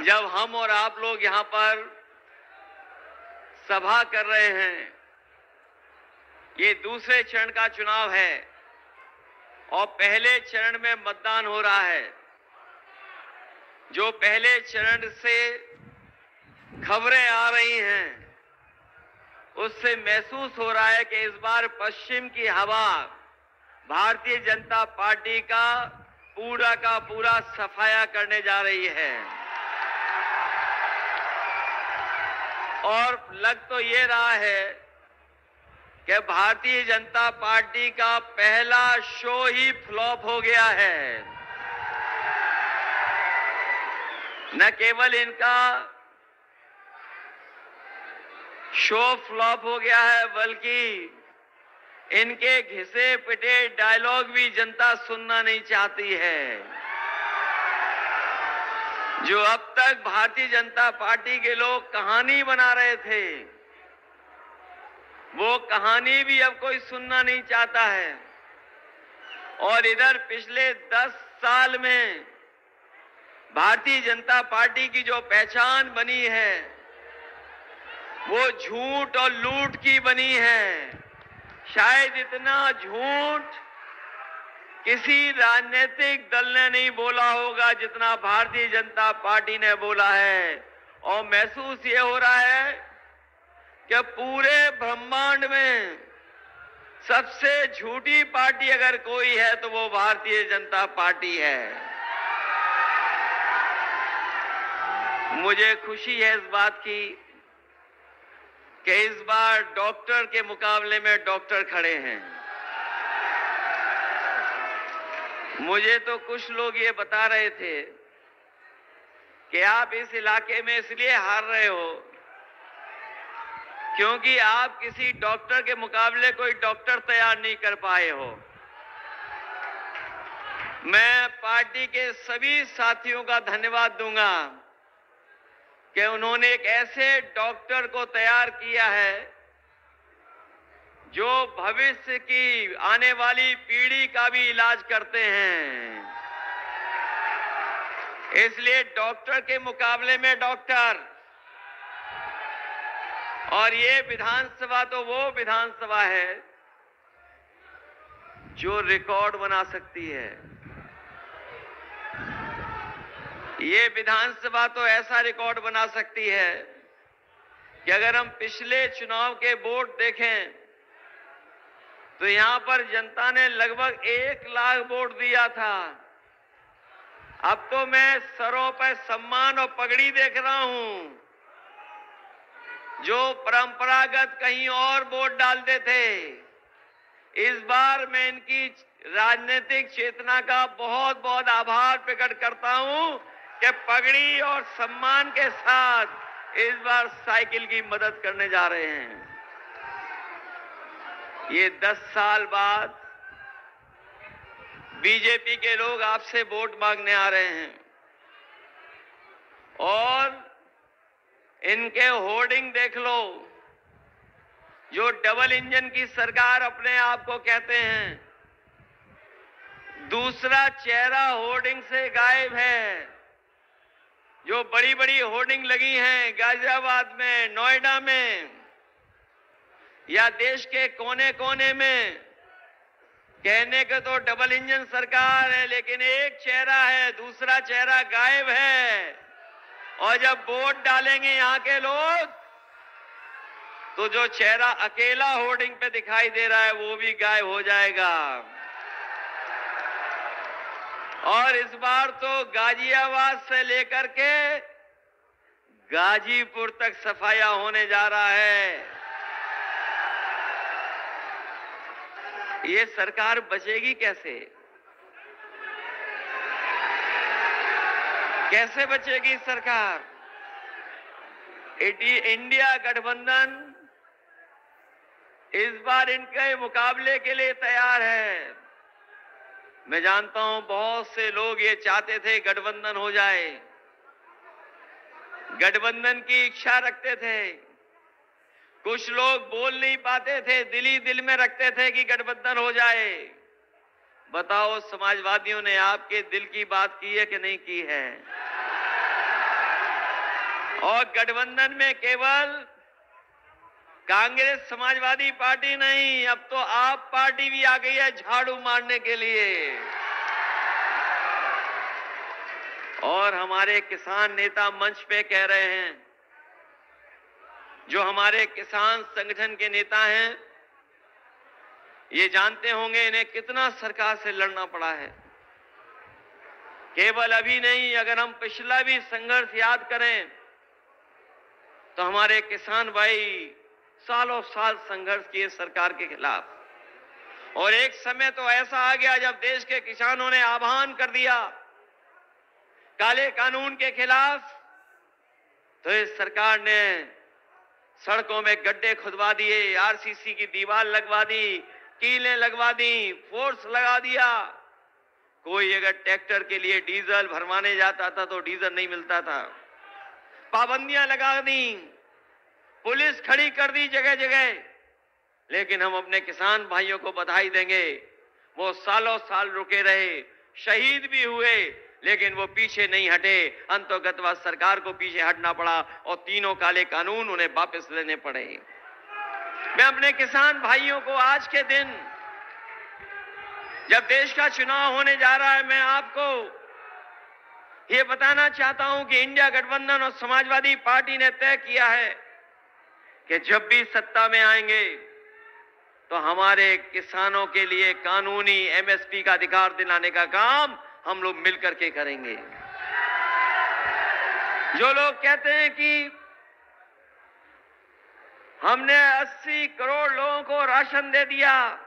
जब हम और आप लोग यहां पर सभा कर रहे हैं, ये दूसरे चरण का चुनाव है और पहले चरण में मतदान हो रहा है। जो पहले चरण से खबरें आ रही हैं, उससे महसूस हो रहा है कि इस बार पश्चिम की हवा भारतीय जनता पार्टी का पूरा सफाया करने जा रही है। और लग तो ये रहा है कि भारतीय जनता पार्टी का पहला शो ही फ्लॉप हो गया है। न केवल इनका शो फ्लॉप हो गया है, बल्कि इनके घिसे पिटे डायलॉग भी जनता सुनना नहीं चाहती है। जो अब तक भारतीय जनता पार्टी के लोग कहानी बना रहे थे, वो कहानी भी अब कोई सुनना नहीं चाहता है। और इधर पिछले 10 साल में भारतीय जनता पार्टी की जो पहचान बनी है, वो झूठ और लूट की बनी है। शायद इतना झूठ किसी राजनीतिक दल ने नहीं बोला होगा जितना भारतीय जनता पार्टी ने बोला है। और महसूस ये हो रहा है कि पूरे ब्रह्मांड में सबसे झूठी पार्टी अगर कोई है तो वो भारतीय जनता पार्टी है। मुझे खुशी है इस बात की कि इस बार डॉक्टर के मुकाबले में डॉक्टर खड़े हैं। मुझे तो कुछ लोग ये बता रहे थे कि आप इस इलाके में इसलिए हार रहे हो क्योंकि आप किसी डॉक्टर के मुकाबले कोई डॉक्टर तैयार नहीं कर पाए हो। मैं पार्टी के सभी साथियों का धन्यवाद दूंगा कि उन्होंने एक ऐसे डॉक्टर को तैयार किया है जो भविष्य की आने वाली पीढ़ी का भी इलाज करते हैं। इसलिए डॉक्टर के मुकाबले में डॉक्टर। और ये विधानसभा तो वो विधानसभा है जो रिकॉर्ड बना सकती है। ये विधानसभा तो ऐसा रिकॉर्ड बना सकती है कि अगर हम पिछले चुनाव के वोट देखें तो यहां पर जनता ने लगभग 1 लाख वोट दिया था। अब तो मैं सरों पर सम्मान और पगड़ी देख रहा हूं। जो परंपरागत कहीं और वोट डालते थे, इस बार मैं इनकी राजनीतिक चेतना का बहुत बहुत आभार प्रकट करता हूं कि पगड़ी और सम्मान के साथ इस बार साइकिल की मदद करने जा रहे हैं। ये 10 साल बाद बीजेपी के लोग आपसे वोट मांगने आ रहे हैं और इनके होर्डिंग देख लो। जो डबल इंजन की सरकार अपने आप को कहते हैं, दूसरा चेहरा होर्डिंग से गायब है। जो बड़ी बड़ी होर्डिंग लगी हैं गाजियाबाद में, नोएडा में या देश के कोने कोने में, कहने के तो डबल इंजन सरकार है, लेकिन एक चेहरा है, दूसरा चेहरा गायब है। और जब वोट डालेंगे यहां के लोग तो जो चेहरा अकेला होर्डिंग पे दिखाई दे रहा है वो भी गायब हो जाएगा। और इस बार तो गाजियाबाद से लेकर के गाजीपुर तक सफाया होने जा रहा है। ये सरकार बचेगी कैसे? कैसे बचेगी सरकार? इंडिया गठबंधन इस बार इनके मुकाबले के लिए तैयार है। मैं जानता हूं बहुत से लोग ये चाहते थे गठबंधन हो जाए, गठबंधन की इच्छा रखते थे। कुछ लोग बोल नहीं पाते थे, दिल ही दिल में रखते थे कि गठबंधन हो जाए। बताओ समाजवादियों ने आपके दिल की बात की है कि नहीं की है? और गठबंधन में केवल कांग्रेस समाजवादी पार्टी नहीं, अब तो आप पार्टी भी आ गई है झाड़ू मारने के लिए। और हमारे किसान नेता मंच पे कह रहे हैं, जो हमारे किसान संगठन के नेता हैं, ये जानते होंगे इन्हें कितना सरकार से लड़ना पड़ा है। केवल अभी नहीं, अगर हम पिछला भी संघर्ष याद करें तो हमारे किसान भाई सालों साल संघर्ष किए सरकार के खिलाफ। और एक समय तो ऐसा आ गया जब देश के किसानों ने आह्वान कर दिया काले कानून के खिलाफ, तो इस सरकार ने सड़कों में गड्ढे खुदवा दिए, आरसीसी की दीवार लगवा दी, कीलें लगवा दी, फोर्स लगा दिया। कोई अगर ट्रैक्टर के लिए डीजल भरवाने जाता था तो डीजल नहीं मिलता था, पाबंदियां लगा दी, पुलिस खड़ी कर दी जगह जगह। लेकिन हम अपने किसान भाइयों को बधाई देंगे, वो सालों साल रुके रहे, शहीद भी हुए, लेकिन वो पीछे नहीं हटे। अंततः सरकार को पीछे हटना पड़ा और तीनों काले कानून उन्हें वापस लेने पड़े। मैं अपने किसान भाइयों को आज के दिन, जब देश का चुनाव होने जा रहा है, मैं आपको ये बताना चाहता हूं कि इंडिया गठबंधन और समाजवादी पार्टी ने तय किया है कि जब भी सत्ता में आएंगे तो हमारे किसानों के लिए कानूनी एमएसपी का अधिकार दिलाने का काम हम लोग मिलकर के करेंगे। जो लोग कहते हैं कि हमने 80 करोड़ लोगों को राशन दे दिया,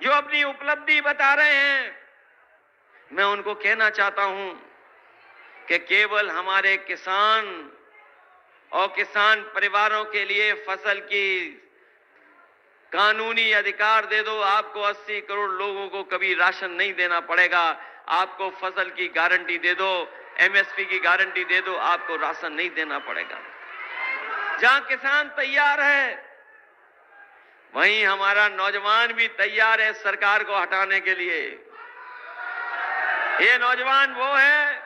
जो अपनी उपलब्धि बता रहे हैं, मैं उनको कहना चाहता हूं कि केवल हमारे किसान और किसान परिवारों के लिए फसल की कानूनी अधिकार दे दो, आपको 80 करोड़ लोगों को कभी राशन नहीं देना पड़ेगा। आपको फसल की गारंटी दे दो, एमएसपी की गारंटी दे दो, आपको राशन नहीं देना पड़ेगा। जहां किसान तैयार है, वहीं हमारा नौजवान भी तैयार है सरकार को हटाने के लिए। ये नौजवान वो है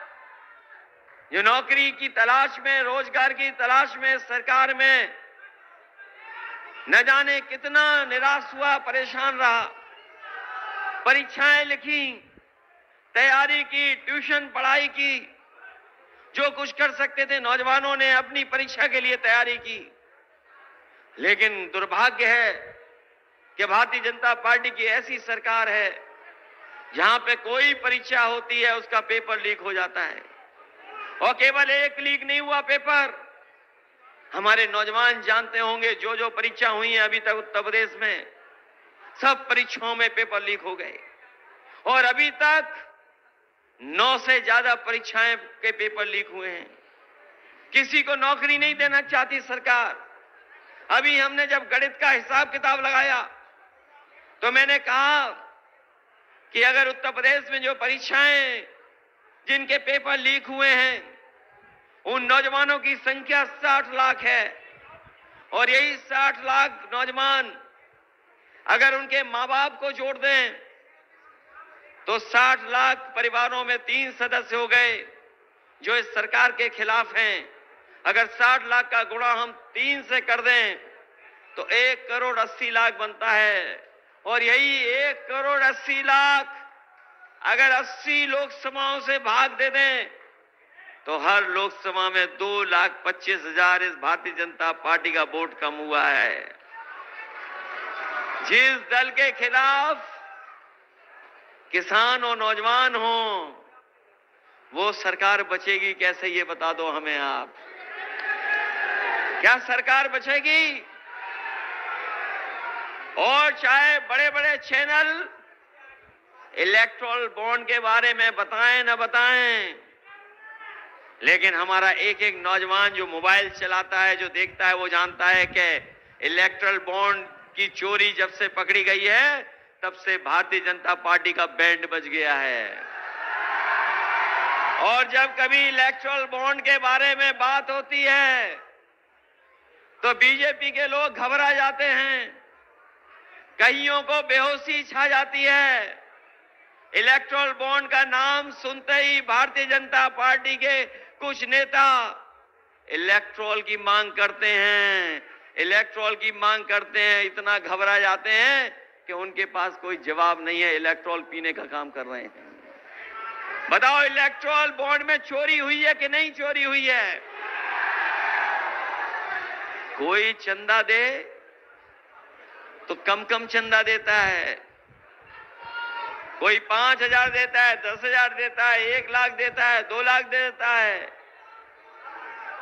जो नौकरी की तलाश में, रोजगार की तलाश में सरकार में न जाने कितना निराश हुआ, परेशान रहा, परीक्षाएं लिखी, तैयारी की, ट्यूशन पढ़ाई की, जो कुछ कर सकते थे नौजवानों ने अपनी परीक्षा के लिए तैयारी की। लेकिन दुर्भाग्य है कि भारतीय जनता पार्टी की ऐसी सरकार है जहां पे कोई परीक्षा होती है उसका पेपर लीक हो जाता है। और केवल एक लीक नहीं हुआ पेपर, हमारे नौजवान जानते होंगे जो जो परीक्षा हुई है अभी तक उत्तर प्रदेश में, सब परीक्षाओं में पेपर लीक हो गए। और अभी तक 9 से ज्यादा परीक्षाएं के पेपर लीक हुए हैं। किसी को नौकरी नहीं देना चाहती सरकार। अभी हमने जब गणित का हिसाब किताब लगाया तो मैंने कहा कि अगर उत्तर प्रदेश में जो परीक्षाएं, जिनके पेपर लीक हुए हैं, उन नौजवानों की संख्या 60 लाख है, और यही 60 लाख नौजवान अगर उनके मां बाप को जोड़ दें तो 60 लाख परिवारों में 3 सदस्य हो गए जो इस सरकार के खिलाफ हैं। अगर 60 लाख का गुणा हम 3 से कर दें तो 1 करोड़ 80 लाख बनता है। और यही 1 करोड़ 80 लाख अगर 80 लोकसभाओं से भाग दे दें तो हर लोकसभा में 2,25,000 इस भारतीय जनता पार्टी का वोट कम हुआ है। जिस दल के खिलाफ किसान और नौजवान हो, वो सरकार बचेगी कैसे, ये बता दो हमें आप। क्या सरकार बचेगी? और चाहे बड़े बड़े चैनल इलेक्टोरल बॉन्ड के बारे में बताएं न बताएं, लेकिन हमारा एक एक नौजवान जो मोबाइल चलाता है, जो देखता है, वो जानता है कि इलेक्टोरल बॉन्ड की चोरी जब से पकड़ी गई है तब से भारतीय जनता पार्टी का बैंड बज गया है। और जब कभी इलेक्टोरल बॉन्ड के बारे में बात होती है तो बीजेपी के लोग घबरा जाते हैं, कईयों को बेहोशी छा जाती है। इलेक्टोरल बॉन्ड का नाम सुनते ही भारतीय जनता पार्टी के कुछ नेता इलेक्ट्रोल की मांग करते हैं, इलेक्ट्रोल की मांग करते हैं, इतना घबरा जाते हैं कि उनके पास कोई जवाब नहीं है, इलेक्ट्रोल पीने का काम कर रहे हैं। बताओ इलेक्ट्रोल बॉन्ड में चोरी हुई है कि नहीं चोरी हुई है? कोई चंदा दे तो कम कम चंदा देता है, कोई 5,000 देता है, 10,000 देता है, 1 लाख देता है, 2 लाख देता है,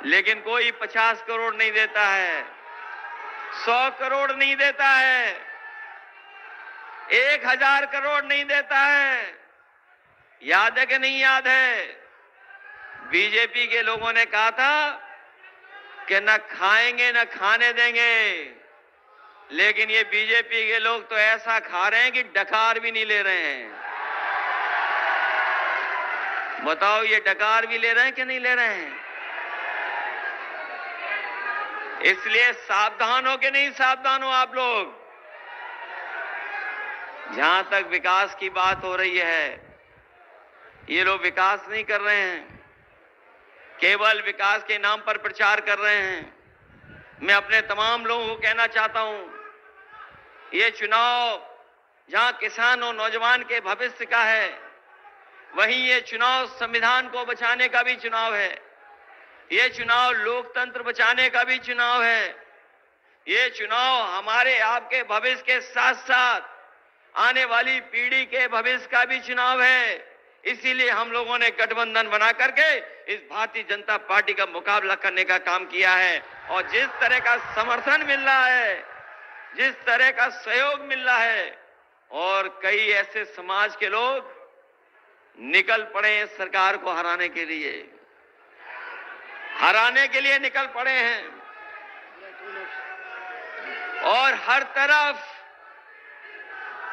लेकिन कोई 50 करोड़ नहीं देता है, 100 करोड़ नहीं देता है, 1,000 करोड़ नहीं देता है। याद है कि नहीं याद है? बीजेपी के लोगों ने कहा था कि न खाएंगे न खाने देंगे, लेकिन ये बीजेपी के लोग तो ऐसा खा रहे हैं कि डकार भी नहीं ले रहे हैं। बताओ ये डकार भी ले रहे हैं कि नहीं ले रहे हैं? इसलिए सावधान हो कि नहीं सावधान हो आप लोग? जहां तक विकास की बात हो रही है, ये लोग विकास नहीं कर रहे हैं, केवल विकास के नाम पर प्रचार कर रहे हैं। मैं अपने तमाम लोगों को कहना चाहता हूं, ये चुनाव जहां किसान और नौजवान के भविष्य का है, वहीं ये चुनाव संविधान को बचाने का भी चुनाव है, ये चुनाव लोकतंत्र बचाने का भी चुनाव है, ये चुनाव हमारे आपके भविष्य के साथ साथ आने वाली पीढ़ी के भविष्य का भी चुनाव है। इसीलिए हम लोगों ने गठबंधन बना करके इस भारतीय जनता पार्टी का मुकाबला करने का काम किया है। और जिस तरह का समर्थन मिल रहा है, जिस तरह का सहयोग मिल रहा है, और कई ऐसे समाज के लोग निकल पड़े हैं सरकार को हराने के लिए निकल पड़े हैं, और हर तरफ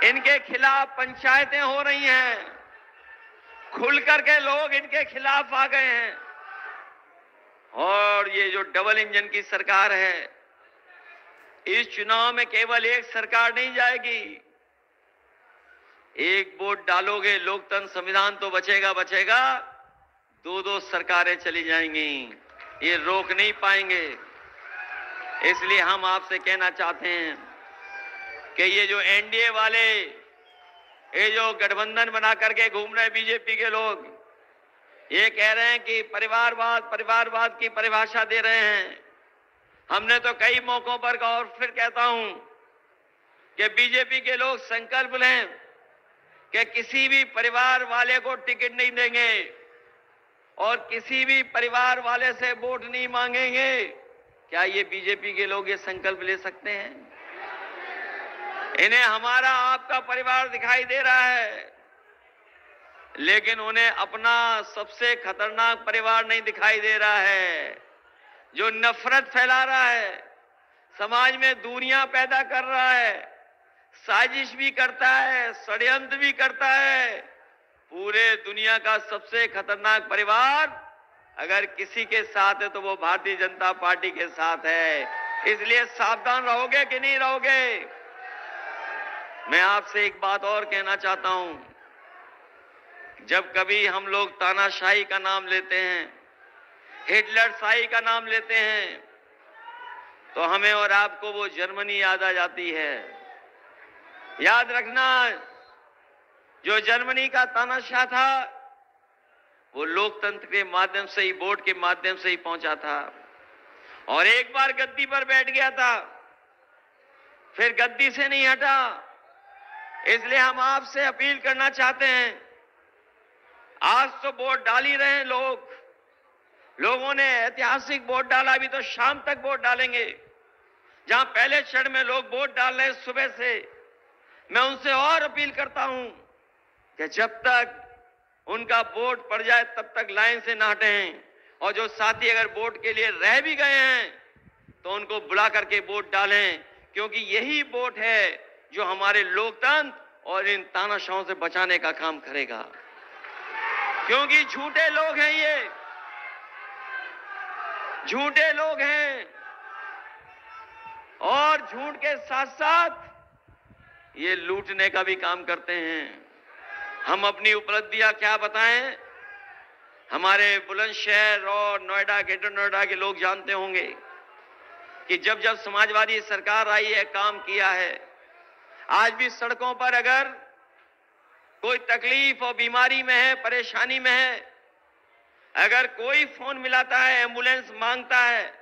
इनके खिलाफ पंचायतें हो रही हैं, खुल करके लोग इनके खिलाफ आ गए हैं। और ये जो डबल इंजन की सरकार है, इस चुनाव में केवल एक सरकार नहीं जाएगी, एक वोट डालोगे लोकतंत्र संविधान तो बचेगा, 2-2 सरकारें चली जाएंगी, ये रोक नहीं पाएंगे। इसलिए हम आपसे कहना चाहते हैं कि ये जो एनडीए वाले, ये जो गठबंधन बना करके घूम रहे हैं बीजेपी के लोग, ये कह रहे हैं कि परिवारवाद की परिभाषा दे रहे हैं। हमने तो कई मौकों पर कहा और फिर कहता हूं कि बीजेपी के लोग संकल्प लें कि किसी भी परिवार वाले को टिकट नहीं देंगे और किसी भी परिवार वाले से वोट नहीं मांगेंगे। क्या ये बीजेपी के लोग ये संकल्प ले सकते हैं? इन्हें हमारा आपका परिवार दिखाई दे रहा है, लेकिन उन्हें अपना सबसे खतरनाक परिवार नहीं दिखाई दे रहा है, जो नफरत फैला रहा है, समाज में दूरियां पैदा कर रहा है, साजिश भी करता है, षड्यंत्र भी करता है। पूरे दुनिया का सबसे खतरनाक परिवार अगर किसी के साथ है तो वो भारतीय जनता पार्टी के साथ है। इसलिए सावधान रहोगे कि नहीं रहोगे? मैं आपसे एक बात और कहना चाहता हूं, जब कभी हम लोग तानाशाही का नाम लेते हैं, हिटलरशाही का नाम लेते हैं, तो हमें और आपको वो जर्मनी याद आ जाती है। याद रखना, जो जर्मनी का तानाशाह था वो लोकतंत्र के माध्यम से ही, वोट के माध्यम से ही पहुंचा था, और एक बार गद्दी पर बैठ गया था, फिर गद्दी से नहीं हटा। इसलिए हम आपसे अपील करना चाहते हैं, आज तो वोट डाल ही रहे हैं लोगों ने ऐतिहासिक वोट डाला, अभी तो शाम तक वोट डालेंगे। जहां पहले चरण में लोग वोट डाल रहे हैं सुबह से, मैं उनसे और अपील करता हूं कि जब तक उनका वोट पड़ जाए तब तक लाइन से ना हटें, और जो साथी अगर वोट के लिए रह भी गए हैं तो उनको बुला करके वोट डालें, क्योंकि यही वोट है जो हमारे लोकतंत्र और इन तानाशाहों से बचाने का काम करेगा। क्योंकि झूठे लोग हैं, ये झूठे लोग हैं, और झूठ के साथ साथ ये लूटने का भी काम करते हैं। हम अपनी उपलब्धियां क्या बताएं? हमारे बुलंदशहर और नोएडा, ग्रेटर नोएडा के लोग जानते होंगे कि जब जब समाजवादी सरकार आई है, काम किया है। आज भी सड़कों पर अगर कोई तकलीफ और बीमारी में है, परेशानी में है, अगर कोई फोन मिलाता है, एम्बुलेंस मांगता है,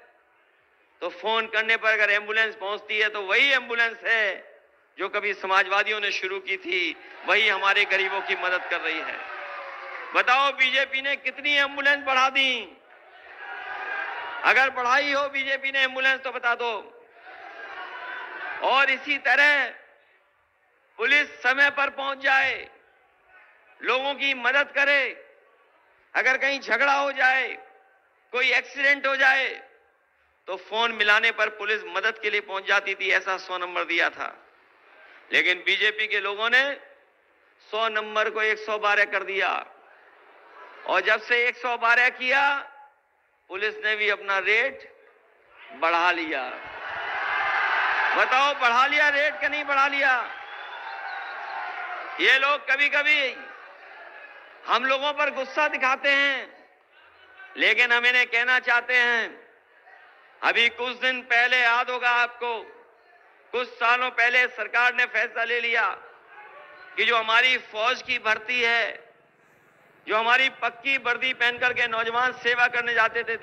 तो फोन करने पर अगर एम्बुलेंस पहुंचती है तो वही एम्बुलेंस है जो कभी समाजवादियों ने शुरू की थी, वही हमारे गरीबों की मदद कर रही है। बताओ बीजेपी ने कितनी एम्बुलेंस बढ़ा दी? अगर बढ़ाई हो बीजेपी ने एम्बुलेंस तो बता दो। और इसी तरह पुलिस समय पर पहुंच जाए, लोगों की मदद करे। अगर कहीं झगड़ा हो जाए, कोई एक्सीडेंट हो जाए, तो फोन मिलाने पर पुलिस मदद के लिए पहुंच जाती थी। ऐसा 100 नंबर दिया था। लेकिन बीजेपी के लोगों ने 100 नंबर को 112 कर दिया। और जब से 112 किया, पुलिस ने भी अपना रेट बढ़ा लिया। बताओ, बढ़ा लिया रेट कि नहीं बढ़ा लिया? ये लोग कभी कभी हम लोगों पर गुस्सा दिखाते हैं, लेकिन हम इन्हें कहना चाहते हैं, अभी कुछ दिन पहले याद होगा आपको, कुछ सालों पहले सरकार ने फैसला ले लिया कि जो हमारी फौज की भर्ती है, जो हमारी पक्की वर्दी पहन करके नौजवान सेवा करने जाते थे